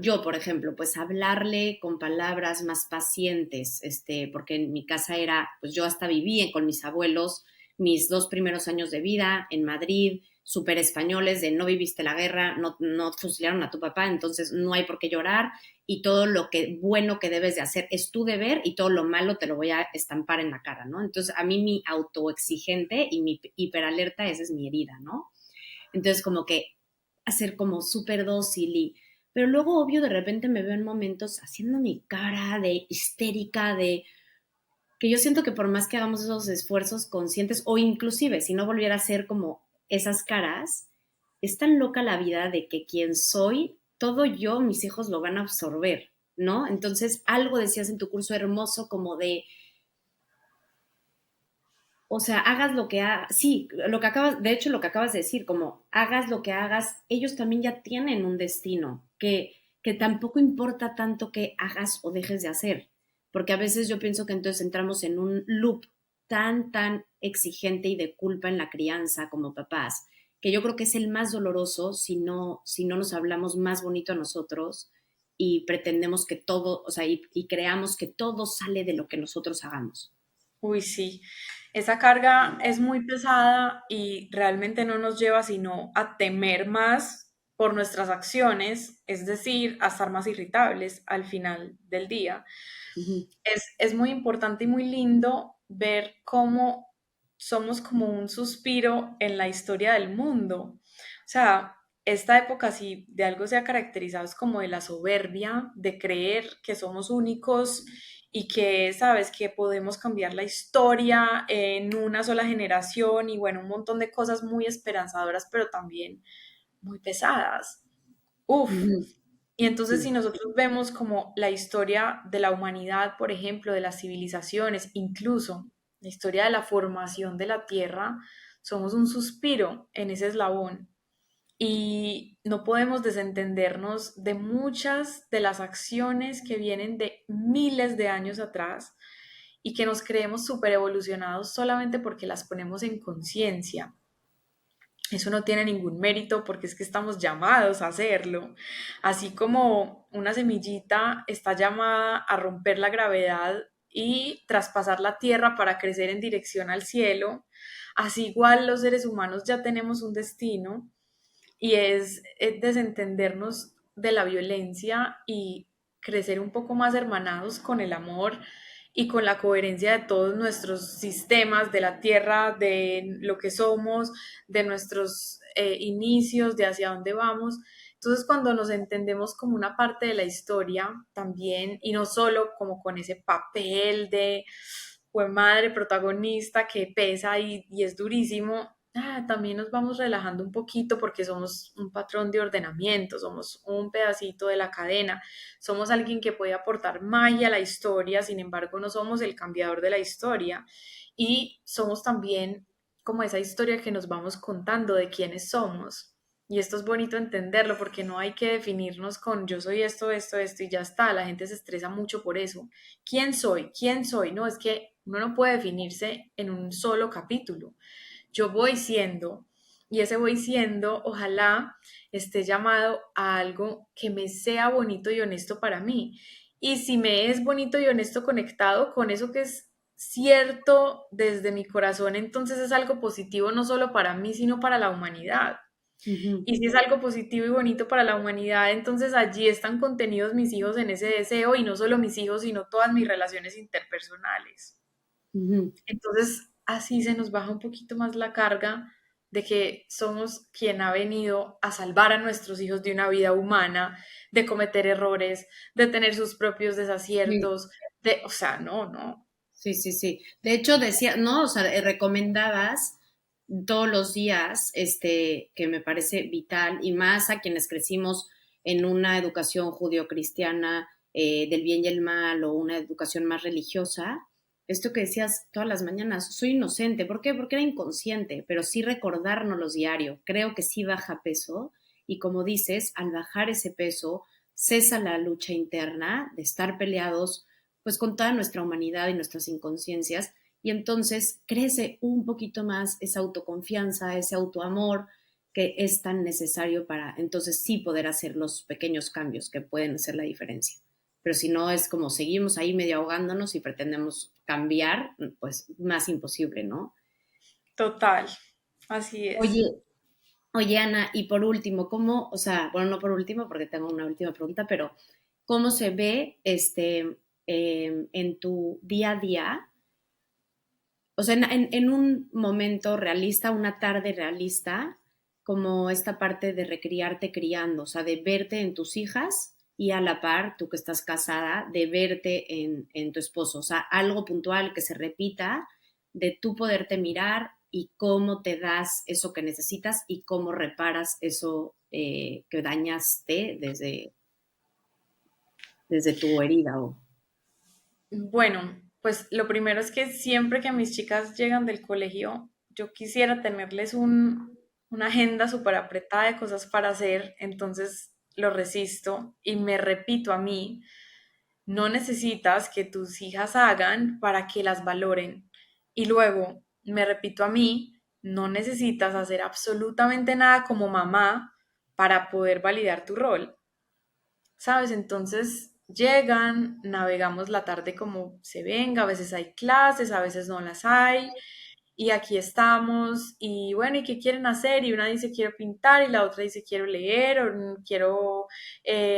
yo, por ejemplo, pues hablarle con palabras más pacientes, porque en mi casa era, pues yo hasta viví con mis abuelos mis 2 primeros años de vida en Madrid, súper españoles, de no viviste la guerra, no fusilaron a tu papá, entonces no hay por qué llorar, y todo lo que bueno que debes de hacer es tu deber y todo lo malo te lo voy a estampar en la cara, ¿no? Entonces a mí mi autoexigente y mi hiperalerta, esa es mi herida, ¿no? Entonces como que hacer como súper dócil pero luego obvio de repente me veo en momentos haciendo mi cara de histérica, de que yo siento que por más que hagamos esos esfuerzos conscientes o inclusive si no volviera a ser como esas caras, es tan loca la vida de que quien soy, todo yo, mis hijos lo van a absorber, ¿no? Entonces, algo decías en tu curso hermoso como de, o sea, hagas lo que hagas, sí, lo que acabas, de hecho lo que acabas de decir, como hagas lo que hagas, ellos también ya tienen un destino, que tampoco importa tanto que hagas o dejes de hacer, porque a veces yo pienso que entonces entramos en un loop tan exigente y de culpa en la crianza como papás, que yo creo que es el más doloroso si no nos hablamos más bonito a nosotros y pretendemos que todo, o sea, y creamos que todo sale de lo que nosotros hagamos. Uy, sí, esa carga es muy pesada y realmente no nos lleva sino a temer más por nuestras acciones, es decir, a estar más irritables al final del día. Ujú. Es muy importante y muy lindo ver cómo somos como un suspiro en la historia del mundo. O sea, esta época, si de algo se ha caracterizado, es como de la soberbia, de creer que somos únicos y que, sabes, que podemos cambiar la historia en una sola generación y bueno, un montón de cosas muy esperanzadoras, pero también muy pesadas. Uf, Ujú. y entonces si Sí. nosotros vemos como la historia de la humanidad, por ejemplo, de las civilizaciones, incluso la historia de la formación de la Tierra, somos un suspiro en ese eslabón y no podemos desentendernos de muchas de las acciones que vienen de miles de años atrás y que nos creemos súper evolucionados solamente porque las ponemos en conciencia. Eso no tiene ningún mérito porque es que estamos llamados a hacerlo. Así como una semillita está llamada a romper la gravedad y traspasar la tierra para crecer en dirección al cielo, así igual los seres humanos ya tenemos un destino y es desentendernos de la violencia y crecer un poco más hermanados con el amor y con la coherencia de todos nuestros sistemas, de la tierra, de lo que somos, de nuestros inicios, de hacia dónde vamos. Entonces, cuando nos entendemos como una parte de la historia también, y no solo como con ese papel de fue madre protagonista que pesa y es durísimo, también nos vamos relajando un poquito porque somos un patrón de ordenamiento, somos un pedacito de la cadena, somos alguien que puede aportar magia a la historia, sin embargo no somos el cambiador de la historia y somos también como esa historia que nos vamos contando de quiénes somos. Y esto es bonito entenderlo porque no hay que definirnos con yo soy esto y ya está. La gente se estresa mucho por eso. ¿Quién soy? ¿Quién soy? No, es que uno no puede definirse en un solo capítulo. Yo voy siendo y ese voy siendo, ojalá esté llamado a algo que me sea bonito y honesto para mí. Y si me es bonito y honesto conectado con eso que es cierto desde mi corazón, entonces es algo positivo no solo para mí, sino para la humanidad. Ujú. Y si es algo positivo y bonito para la humanidad, entonces allí están contenidos mis hijos en ese deseo y no solo mis hijos, sino todas mis relaciones interpersonales. Ujú. Entonces, así se nos baja un poquito más la carga de que somos quien ha venido a salvar a nuestros hijos de una vida humana, de cometer errores, de tener sus propios Sí, desaciertos, de, o sea, no, no. sí, sí, sí. De hecho, decía, no, o sea, recomendabas todos los días, que me parece vital, y más a quienes crecimos en una educación judio-cristiana, del bien y el mal, o una educación más religiosa, esto que decías todas las mañanas, soy inocente. ¿Por qué? Porque era inconsciente, pero sí recordárnoslo diario. Creo que sí baja peso y como dices, al bajar ese peso, cesa la lucha interna de estar peleados pues con toda nuestra humanidad y nuestras inconsciencias y entonces crece un poquito más esa autoconfianza, ese autoamor que es tan necesario para entonces sí poder hacer los pequeños cambios que pueden hacer la diferencia. Pero si no es como seguimos ahí medio ahogándonos y pretendemos cambiar, pues más imposible, ¿no? Total, así es. Oye, oye, Ana, y por último, ¿cómo, o sea, bueno, no por último, porque tengo una última pregunta, pero ¿cómo se ve en tu día a día? O sea, en un momento realista, una tarde realista, como esta parte de recriarte criando, o sea, de verte en tus hijas y a la par, tú que estás casada, de verte en tu esposo, o sea, algo puntual que se repita de tú poderte mirar y cómo te das eso que necesitas y cómo reparas eso que dañaste desde tu herida. O... Bueno, pues lo primero es que siempre que mis chicas llegan del colegio, yo quisiera tenerles una agenda súper apretada de cosas para hacer, entonces lo resisto y me repito a mí, no necesitas que tus hijas hagan para que las valoren. Y luego me repito a mí, no necesitas hacer absolutamente nada como mamá para poder validar tu rol. ¿Sabes? Entonces llegan, navegamos la tarde como se venga, a veces hay clases, a veces no las hay, y aquí estamos, y bueno, ¿y qué quieren hacer? Y una dice quiero pintar, y la otra dice quiero leer, o quiero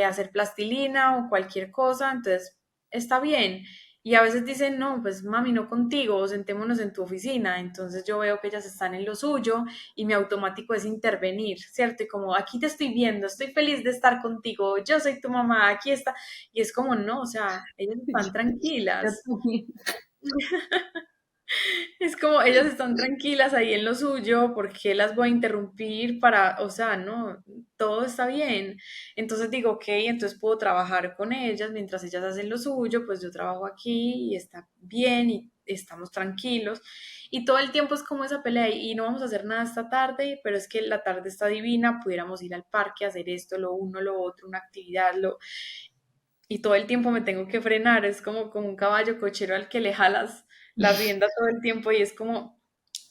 hacer plastilina, o cualquier cosa, entonces está bien. Y a veces dicen, no, pues mami, no contigo, sentémonos en tu oficina. Entonces yo veo que ellas están en lo suyo y mi automático es intervenir, ¿cierto? Y como aquí te estoy viendo, estoy feliz de estar contigo, yo soy tu mamá, aquí está. Y es como, no, o sea, ellas están Yo tranquilas. también. Es como ellas están tranquilas ahí en lo suyo, ¿por qué las voy a interrumpir para, o sea, no, todo está bien? Entonces digo, ok, entonces puedo trabajar con ellas mientras ellas hacen lo suyo, pues yo trabajo aquí y está bien y estamos tranquilos. Y todo el tiempo es como esa pelea y no vamos a hacer nada esta tarde, pero es que la tarde está divina, pudiéramos ir al parque, hacer esto, lo uno, lo otro, una actividad, lo... Y todo el tiempo me tengo que frenar, es como un caballo cochero al que le jalas la rienda todo el tiempo y es como,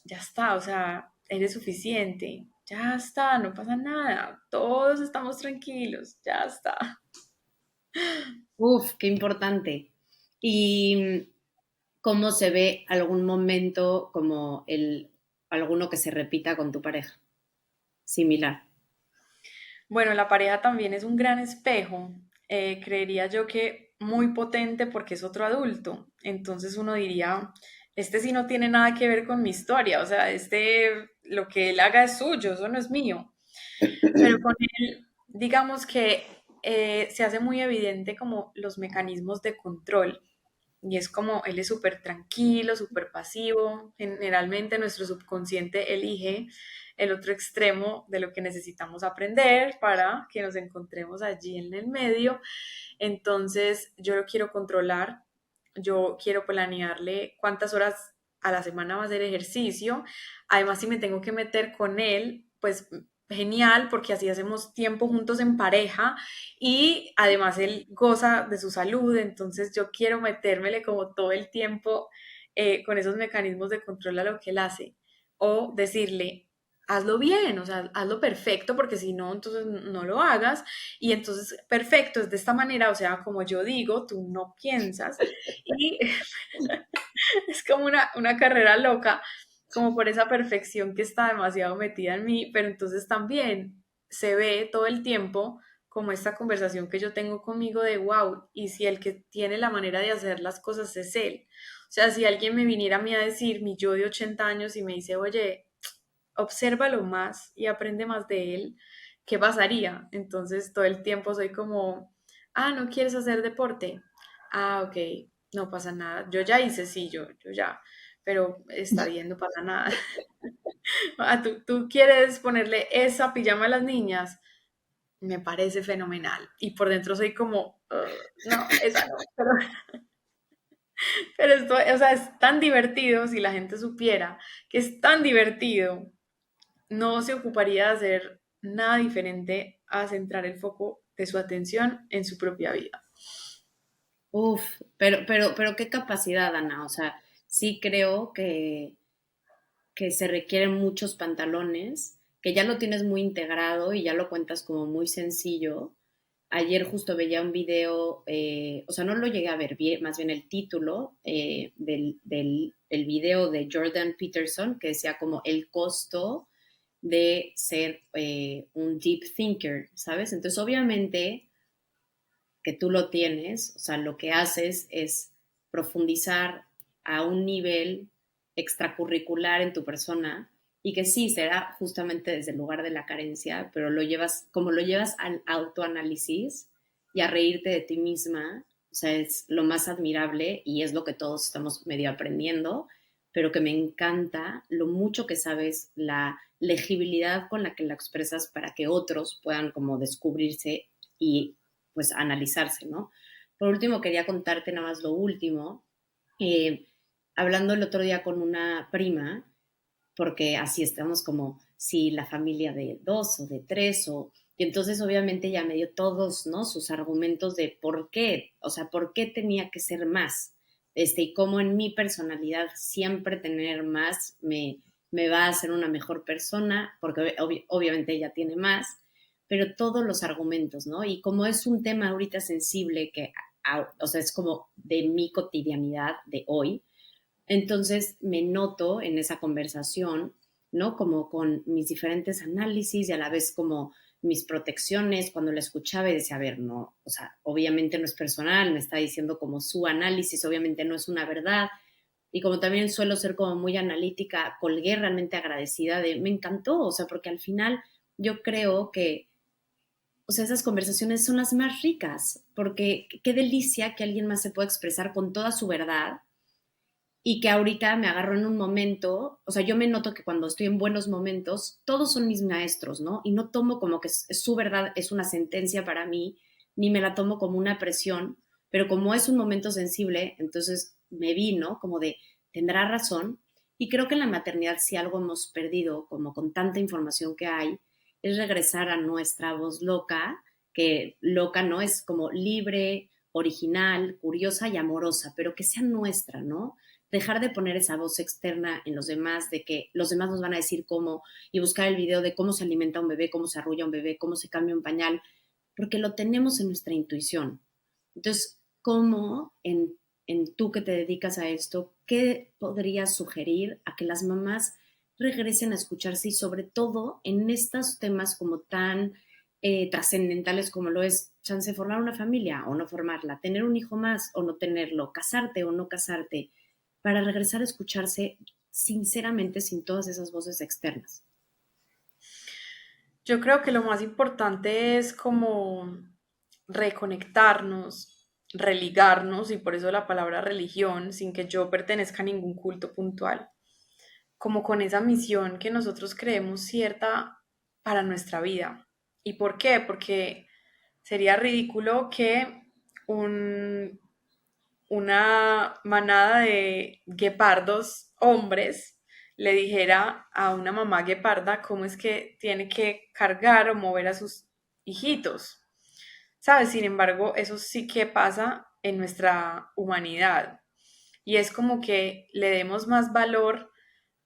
ya está, o sea, eres suficiente, ya está, no pasa nada, todos estamos tranquilos, ya está. Uf, qué importante. Y cómo se ve algún momento como alguno que se repita con tu pareja, similar. Bueno, la pareja también es un gran espejo, creería yo que muy potente porque es otro adulto, entonces uno diría, este sí no tiene nada que ver con mi historia, o sea, este, lo que él haga es suyo, eso no es mío. Pero con él, digamos que se hace muy evidente como los mecanismos de control. Y es como él es súper tranquilo, súper pasivo. Generalmente nuestro subconsciente elige el otro extremo de lo que necesitamos aprender para que nos encontremos allí en el medio. Entonces yo lo quiero controlar, yo quiero planearle cuántas horas a la semana va a hacer ejercicio. Además, si me tengo que meter con él, pues genial, porque así hacemos tiempo juntos en pareja y además él goza de su salud, entonces yo quiero metérmele como todo el tiempo con esos mecanismos de control a lo que él hace o decirle, hazlo bien, o sea, hazlo perfecto, porque si no, entonces no lo hagas y entonces perfecto es de esta manera, o sea, como yo digo, tú no piensas y es como una carrera loca, como por esa perfección que está demasiado metida en mí, pero entonces también se ve todo el tiempo como esta conversación que yo tengo conmigo de wow, y si el que tiene la manera de hacer las cosas es él. O sea, si alguien me viniera a mí a decir, mi yo de 80 años, y me dice, oye, obsérvalo más y aprende más de él, ¿qué pasaría? Entonces todo el tiempo soy como, ah, ¿no quieres hacer deporte? Ah, ok, no pasa nada. Yo ya hice, sí, yo ya, pero está bien, no pasa nada. Ah, ¿tú quieres ponerle esa pijama a las niñas? Me parece fenomenal. Y por dentro soy como, no, esa no. Pero esto, o sea, es tan divertido si la gente supiera que es tan divertido no se ocuparía de hacer nada diferente a centrar el foco de su atención en su propia vida. Uf, pero qué capacidad, Ana. O sea, sí creo que se requieren muchos pantalones, que ya lo tienes muy integrado y ya lo cuentas como muy sencillo. Ayer justo veía un video, o sea, no lo llegué a ver bien, más bien el título del el video de Jordan Peterson, que decía como el costo de ser un deep thinker, ¿sabes? Entonces, obviamente que tú lo tienes, o sea, lo que haces es profundizar a un nivel extracurricular en tu persona y que sí, será justamente desde el lugar de la carencia, pero lo llevas, como lo llevas al autoanálisis y a reírte de ti misma, o sea, es lo más admirable y es lo que todos estamos medio aprendiendo, pero que me encanta lo mucho que sabes, la legibilidad con la que la expresas para que otros puedan como descubrirse y pues analizarse, ¿no? Por último, quería contarte nada más lo último. Eh, Hablando el otro día con una prima, porque así estamos como si la familia de dos o de tres o... Y entonces obviamente ya me dio todos, ¿no? Sus argumentos de por qué, o sea, por qué tenía que ser más. Y cómo en mi personalidad siempre tener más me va a hacer una mejor persona, porque obviamente ella tiene más, pero todos los argumentos, ¿no? Y como es un tema ahorita sensible que, o sea, es como de mi cotidianidad de hoy, entonces me noto en esa conversación, ¿no? Como con mis diferentes análisis y a la vez como mis protecciones, cuando la escuchaba y decía, a ver, no, o sea, obviamente no es personal, me está diciendo como su análisis, obviamente no es una verdad. Y como también suelo ser como muy analítica, colgué realmente agradecida de, me encantó, o sea, porque al final yo creo que, o sea, esas conversaciones son las más ricas, porque qué delicia que alguien más se pueda expresar con toda su verdad y que ahorita me agarró en un momento, o sea, yo me noto que cuando estoy en buenos momentos, todos son mis maestros, ¿no? Y no tomo como que su verdad es una sentencia para mí, ni me la tomo como una presión, pero como es un momento sensible, entonces me vi, ¿no? Como de, tendrá razón. Y creo que en la maternidad, si algo hemos perdido, como con tanta información que hay, es regresar a nuestra voz loca, que loca, ¿no? Es como libre, original, curiosa y amorosa, pero que sea nuestra, ¿no? Dejar de poner esa voz externa en los demás, de que los demás nos van a decir cómo, y buscar el video de cómo se alimenta un bebé, cómo se arrulla un bebé, cómo se cambia un pañal, porque lo tenemos en nuestra intuición. Entonces, ¿cómo en tú que te dedicas a esto, qué podrías sugerir a que las mamás regresen a escucharse y sobre todo en estos temas como tan trascendentales como lo es chance formar una familia o no formarla, tener un hijo más o no tenerlo, casarte o no casarte, para regresar a escucharse sinceramente sin todas esas voces externas? Yo creo que lo más importante es como reconectarnos, religarnos, y por eso la palabra religión, sin que yo pertenezca a ningún culto puntual, como con esa misión que nosotros creemos cierta para nuestra vida. ¿Y por qué? Porque sería ridículo que un, una manada de guepardos hombres le dijera a una mamá gueparda cómo es que tiene que cargar o mover a sus hijitos. ¿Sabes? Sin embargo, eso sí que pasa en nuestra humanidad. Y es como que le demos más valor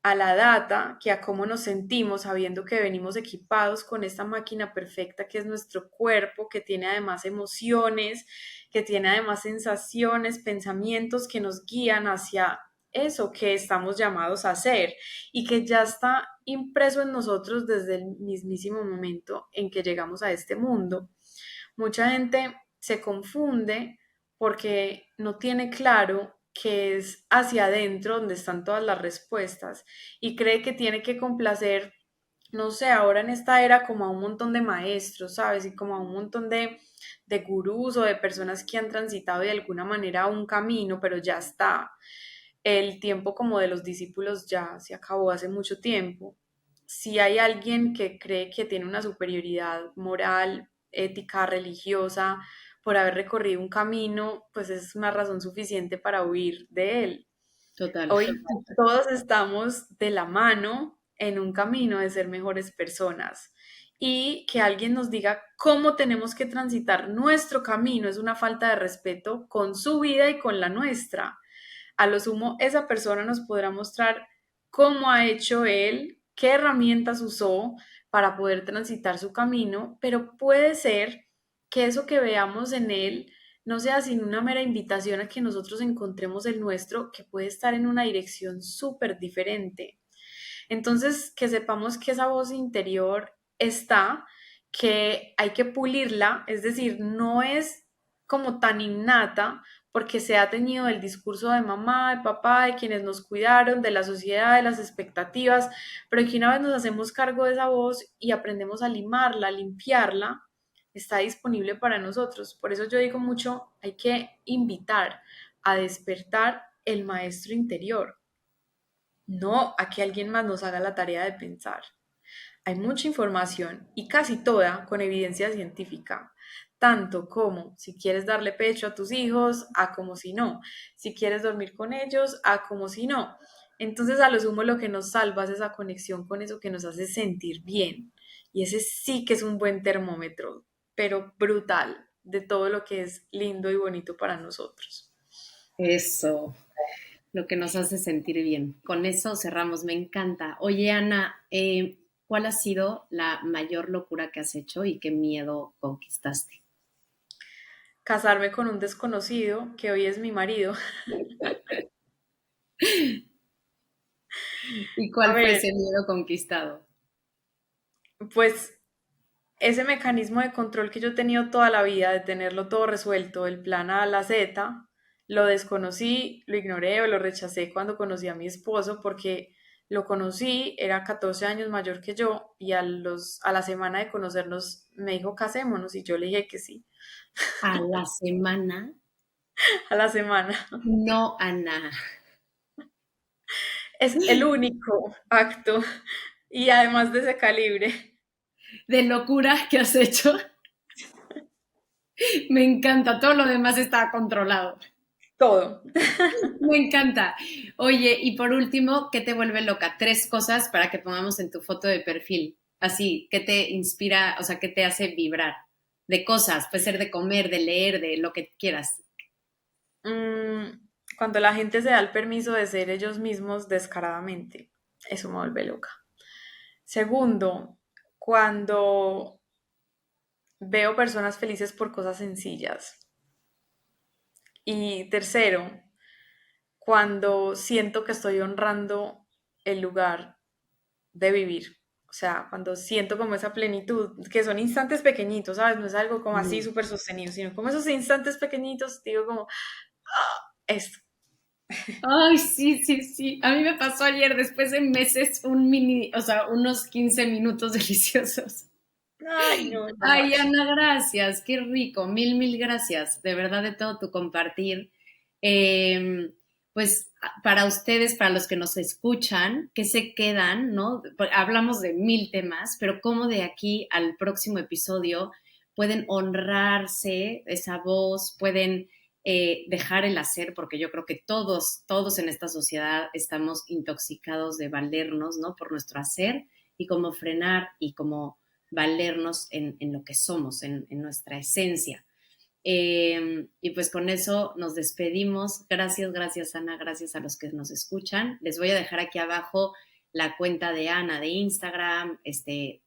a la data que a cómo nos sentimos sabiendo que venimos equipados con esta máquina perfecta que es nuestro cuerpo, que tiene además emociones, que tiene además sensaciones, pensamientos que nos guían hacia eso que estamos llamados a hacer y que ya está impreso en nosotros desde el mismísimo momento en que llegamos a este mundo. Mucha gente se confunde porque no tiene claro que es hacia adentro donde están todas las respuestas y cree que tiene que complacer, no sé, ahora en esta era como a un montón de maestros, ¿sabes? Y como a un montón de gurús o de personas que han transitado de alguna manera un camino, pero ya está. El tiempo como de los discípulos ya se acabó hace mucho tiempo. Si hay alguien que cree que tiene una superioridad moral, ética, religiosa, por haber recorrido un camino, pues es una razón suficiente para huir de él. Total. Hoy todos estamos de la mano en un camino de ser mejores personas y que alguien nos diga cómo tenemos que transitar nuestro camino es una falta de respeto con su vida y con la nuestra. A lo sumo, esa persona nos podrá mostrar cómo ha hecho él, qué herramientas usó para poder transitar su camino, pero puede ser que eso que veamos en él no sea sin una mera invitación a que nosotros encontremos el nuestro, que puede estar en una dirección súper diferente. Entonces, que sepamos que esa voz interior está, que hay que pulirla, es decir, no es como tan innata porque se ha tenido el discurso de mamá, de papá, de quienes nos cuidaron, de la sociedad, de las expectativas, pero que una vez nos hacemos cargo de esa voz y aprendemos a limarla, a limpiarla, está disponible para nosotros. Por eso yo digo mucho, hay que invitar a despertar el maestro interior, no a que alguien más nos haga la tarea de pensar. Hay mucha información y casi toda con evidencia científica, tanto como si quieres darle pecho a tus hijos, a como si no, si quieres dormir con ellos, a como si no. Entonces, a lo sumo, lo que nos salva es esa conexión con eso que nos hace sentir bien. Y ese sí que es un buen termómetro, pero brutal, de todo lo que es lindo y bonito para nosotros. Eso, lo que nos hace sentir bien. Con eso cerramos, me encanta. Oye, Ana, ¿cuál ha sido la mayor locura que has hecho y qué miedo conquistaste? Casarme con un desconocido que hoy es mi marido. ¿Y A cuál fue ver, ese miedo conquistado? pues ese mecanismo de control que yo he tenido toda la vida, de tenerlo todo resuelto, el plan A a la Z, lo desconocí, lo ignoré o lo rechacé cuando conocí a mi esposo porque lo conocí, era 14 años mayor que yo y a la semana de conocernos me dijo casémonos y yo le dije que sí, A la semana, a la semana. no, Ana. Es el único acto y además de ese calibre, De locura que has hecho. Me encanta, todo lo demás está controlado. todo. Me encanta. Oye, y por último, ¿qué te vuelve loca? Tres cosas para que pongamos en tu foto de perfil. Así, ¿qué te inspira, o sea, qué te hace vibrar? De cosas, puede ser de comer, de leer, de lo que quieras. Cuando la gente se da el permiso de ser ellos mismos descaradamente, eso me vuelve loca. Segundo, cuando veo personas felices por cosas sencillas. Y tercero, cuando siento que estoy honrando el lugar de vivir. O sea, cuando siento como esa plenitud, que son instantes pequeñitos, ¿sabes? No es algo como así Mm. súper sostenido, sino como esos instantes pequeñitos, digo como, esto. Ay, sí, sí, sí. A mí me pasó ayer, después de meses, un mini, o sea, unos 15 minutos deliciosos. Ay, no, no Ay, más. Ana, gracias, qué rico, mil, mil gracias, de verdad, de todo tu compartir. Eh, pues para ustedes, para los que nos escuchan, ¿qué se quedan, no? Hablamos de mil temas, pero cómo de aquí al próximo episodio pueden honrarse esa voz, pueden dejar el hacer, porque yo creo que todos, todos en esta sociedad estamos intoxicados de valernos, ¿no? Por nuestro hacer y cómo frenar y cómo valernos en lo que somos, en nuestra esencia. Y pues con eso nos despedimos. Gracias, gracias Ana, gracias a los que nos escuchan. Les voy a dejar aquí abajo la cuenta de Ana de Instagram,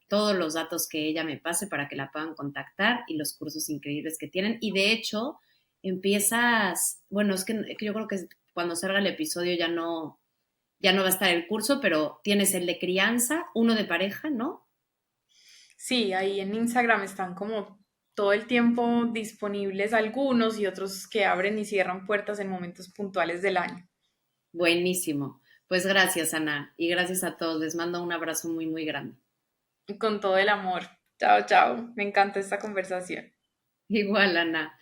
todos los datos que ella me pase para que la puedan contactar y los cursos increíbles que tienen. Y de hecho, empiezas, bueno, es que yo creo que cuando salga el episodio ya no va a estar el curso, pero tienes el de crianza, uno de pareja, ¿no? Sí, ahí en Instagram están como todo el tiempo disponibles algunos y otros que abren y cierran puertas en momentos puntuales del año. Buenísimo. Pues gracias, Ana, y gracias a todos. Les mando un abrazo muy, muy grande. Y con todo el amor. Chao, chao. Me encanta esta conversación. Igual, Ana.